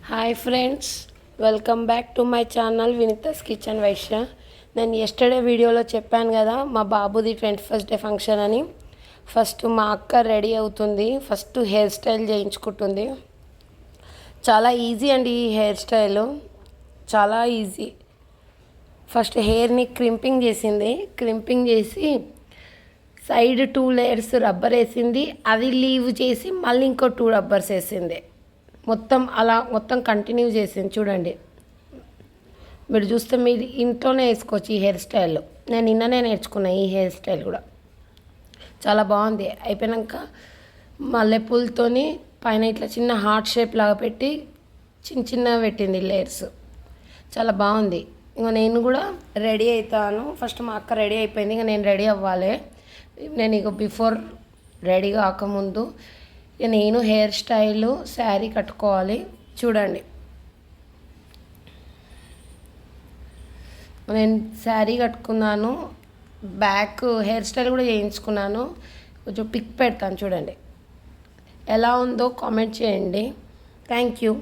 Hi friends, welcome back to my channel Vineetha's kitchen Vaishya. నేను yesterday వీడియోలో చెప్పాను కదా మా బాబుది 21st డే ఫంక్షన్ అని. ఫస్ట్ మా అక్క రెడీ అవుతుంది, ఫస్ట్ హెయిర్ స్టైల్ చేయించుకుంటుంది. చాలా ఈజీ అండి ఈ హెయిర్ స్టైల్, చాలా ఈజీ. ఫస్ట్ హెయిర్ని క్రింపింగ్ చేసింది, క్రింపింగ్ చేసి సైడ్ 2 లేయర్స్ రబ్బర్ వేసింది, అది లీవ్ చేసి మళ్ళీ ఇంకో 2 రబ్బర్స్ వేసింది. మొత్తం కంటిన్యూ చేసింది. చూడండి, మీరు చూస్తే మీరు ఇంట్లోనే వేసుకోవచ్చు ఈ హెయిర్ స్టైల్. నేను నిన్ననే నేర్చుకున్నా ఈ హెయిర్ స్టైల్ కూడా, చాలా బాగుంది. అయిపోయాక మల్లెపూలతోని పైన ఇట్లా చిన్న హార్ట్ షేప్ లాగా పెట్టి చిన్న పెట్టింది లేయర్స్, చాలా బాగుంది. ఇంకా నేను కూడా రెడీ అవుతాను. ఫస్ట్ మా అక్క రెడీ అయిపోయింది, ఇంకా నేను రెడీ అవ్వాలి. నేను ఇక బిఫోర్ రెడీ కాకముందు నేను హెయిర్ స్టైలు శారీ కట్టుకోవాలి. చూడండి, నేను శారీ కట్టుకున్నాను, బ్యాక్ హెయిర్ స్టైల్ కూడా చేయించుకున్నాను. కొంచెం పిక్ పెడతాను, చూడండి ఎలా ఉందో కామెంట్ చేయండి. Thank you.